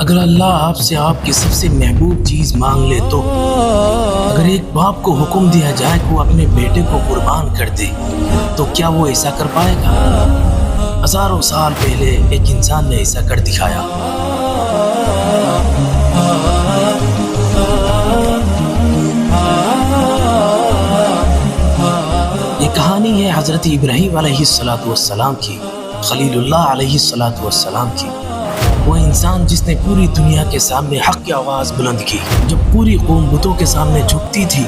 اگر اللہ آپ سے آپ کی سب سے محبوب چیز مانگ لے تو اگر ایک باپ کو حکم دیا جائے کہ وہ اپنے بیٹے کو قربان کر دے تو کیا وہ ایسا کر پائے گا؟ ہزاروں سال پہلے ایک انسان نے ایسا کر دکھایا۔ یہ کہانی ہے حضرت ابراہیم علیہ السلام کی، خلیل اللہ علیہ السلام کی۔ وہ انسان جس نے پوری دنیا کے سامنے حق کی آواز بلند کی۔ جب پوری قوم بتوں کے سامنے جھکتی تھی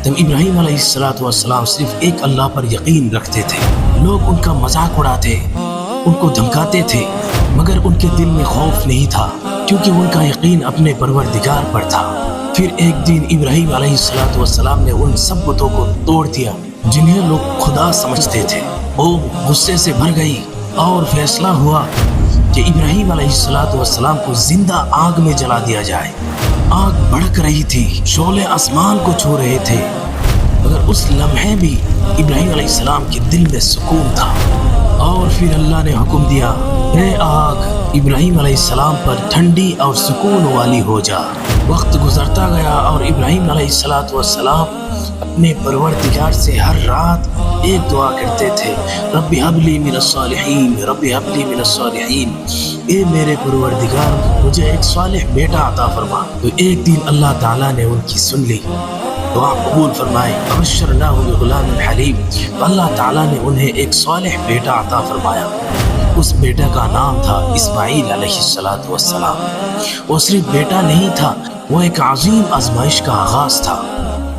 تب ابراہیم علیہ السلام صرف ایک اللہ پر یقین رکھتے تھے۔ لوگ ان کا مذاق اڑاتے، ان کو دھمکاتے تھے، مگر ان کے دل میں خوف نہیں تھا کیونکہ ان کا یقین اپنے پروردگار پر تھا۔ پھر ایک دن ابراہیم علیہ السلام نے ان سب بتوں کو توڑ دیا جنہیں لوگ خدا سمجھتے تھے۔ قوم غصے سے بھر گئی اور فیصلہ ہوا کہ ابراہیم علیہ السلام کو زندہ آگ میں جلا دیا جائے۔ آگ بھڑک رہی تھی، شعلے آسمان کو چھو رہے تھے، مگر اس لمحے بھی ابراہیم علیہ السلام کے دل میں سکون تھا۔ اور پھر اللہ نے حکم دیا، اے آگ ابراہیم علیہ السلام پر ٹھنڈی اور سکون والی ہو جا۔ وقت گزرتا گیا اور ابراہیم علیہ السلام اپنے پروردگار سے ہر رات ایک دعا کرتے تھے، رب ہب لی من الصالحین، رب ہب لی من الصالحین، اے میرے پروردگار مجھے ایک صالح بیٹا عطا فرما۔ تو ایک دن اللہ تعالیٰ نے ان کی سن لی، دعا قبول فرمائی، ابشرناہ بغلام حلیم، اللہ تعالیٰ نے انہیں ایک صالح بیٹا عطا فرمایا۔ اس بیٹا کا نام تھا اسماعیل علیہ السلام۔ وہ صرف بیٹا نہیں تھا، وہ ایک عظیم آزمائش کا آغاز تھا۔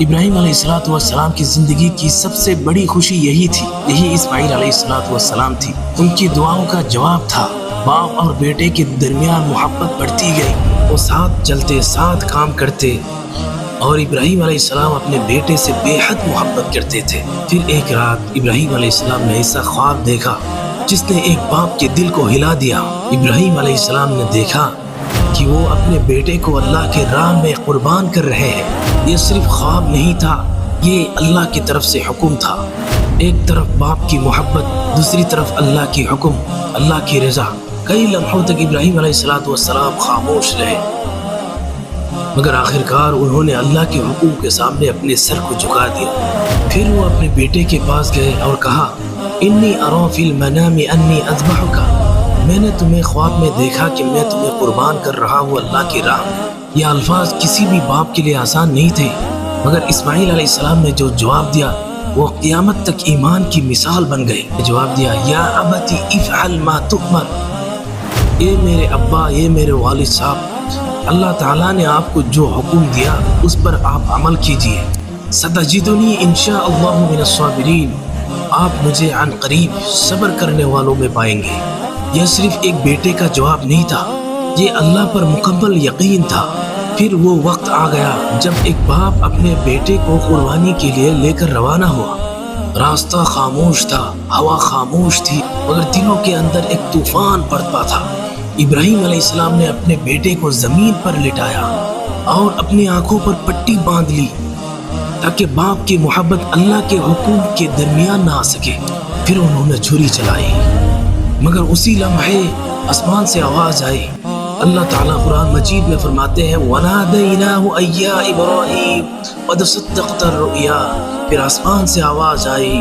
ابراہیم علیہ السلام کی زندگی کی سب سے بڑی خوشی یہی تھی، یہی اسماعیل علیہ السلام تھی۔ ان کی دعاؤں کا جواب تھا۔ باپ اور بیٹے کے درمیان محبت بڑھتی گئی، وہ ساتھ چلتے، ساتھ کام کرتے، اور ابراہیم علیہ السلام اپنے بیٹے سے بے حد محبت کرتے تھے۔ پھر ایک رات ابراہیم علیہ السلام نے ایسا خواب دیکھا جس نے ایک باپ کے دل کو ہلا دیا۔ ابراہیم علیہ السلام نے دیکھا کہ وہ اپنے بیٹے کو اللہ کے راہ میں قربان کر رہے ہیں۔ یہ صرف خواب نہیں تھا، یہ اللہ کی طرف سے حکم تھا۔ ایک طرف باپ کی محبت، دوسری طرف اللہ کی حکم، اللہ کی رضا۔ کئی لمحوں تک ابراہیم علیہ السلام خاموش رہے، مگر آخرکار انہوں نے اللہ کے حکم کے سامنے اپنے سر کو جھکا دیا۔ پھر وہ اپنے بیٹے کے پاس گئے اور کہا، انی ارا فی المنام انی اذبحک، میں نے تمہیں خواب میں دیکھا کہ میں تمہیں قربان کر رہا ہوں اللہ کی راہ میں۔ یہ الفاظ کسی بھی باپ کے لیے آسان نہیں تھے، مگر اسماعیل علیہ السلام نے جو جواب دیا وہ قیامت تک ایمان کی مثال بن گئے۔ جواب دیا، یا ابتی افعل ما تؤمر، اے میرے ابا، یہ میرے والد صاحب، اللہ تعالیٰ نے آپ کو جو حکم دیا اس پر آپ عمل کیجئے، ستجدنی انشاء اللہ من الصابرین، آپ مجھے عن قریب صبر کرنے والوں میں پائیں گے۔ یہ صرف ایک بیٹے کا جواب نہیں تھا، یہ اللہ پر مکمل یقین تھا۔ پھر وہ وقت آ گیا جب ایک باپ اپنے بیٹے کو قربانی کے لیے لے کر روانہ ہوا۔ راستہ خاموش تھا، ہوا خاموش تھی، مگر دلوں کے اندر ایک طوفان برپا تھا۔ ابراہیم علیہ السلام نے اپنے بیٹے کو زمین پر لٹایا اور اپنی آنکھوں پر پٹی باندھ لی تاکہ باپ کی محبت اللہ کے حکم کے درمیان نہ آ سکے۔ پھر انہوں نے چھری چلائی، مگر اسی لمحے آسمان سے آواز آئی۔ اللہ تعالیٰ قرآن مجید میں فرماتے ہیں، وَنَادَيْنَاهُ أَن يَا إِبْرَاهِيمُ قَدْ صَدَّقْتَ الرُّؤْيَا، پھر آسمان سے آواز آئی،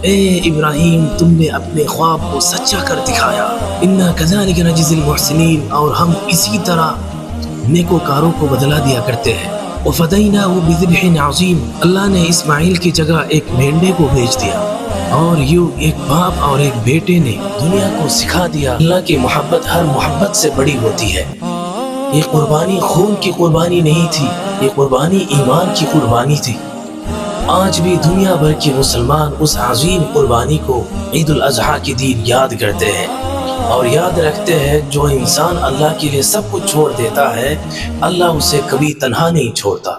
اے ابراہیم تم نے اپنے خواب کو سچا کر دکھایا، إِنَّا كَذَلِكَ نَجْزِي الْمُحْسِنِينَ، اور ہم اسی طرح نیکوکاروں کو بدلہ دیا کرتے ہیں۔ وَفَدَيْنَاهُ بِذِبْحٍ عَظِيمٍ، اللہ نے اسماعیل کی جگہ ایک مینڈے کو بھیج دیا، اور یوں ایک باپ اور ایک بیٹے نے دنیا کو سکھا دیا اللہ کی محبت ہر محبت سے بڑی ہوتی ہے۔ یہ قربانی خون کی قربانی نہیں تھی، یہ قربانی ایمان کی قربانی تھی۔ آج بھی دنیا بھر کے مسلمان اس عظیم قربانی کو عید الاضحیٰ کے دن یاد کرتے ہیں اور یاد رکھتے ہیں، جو انسان اللہ کے لیے سب کچھ چھوڑ دیتا ہے اللہ اسے کبھی تنہا نہیں چھوڑتا۔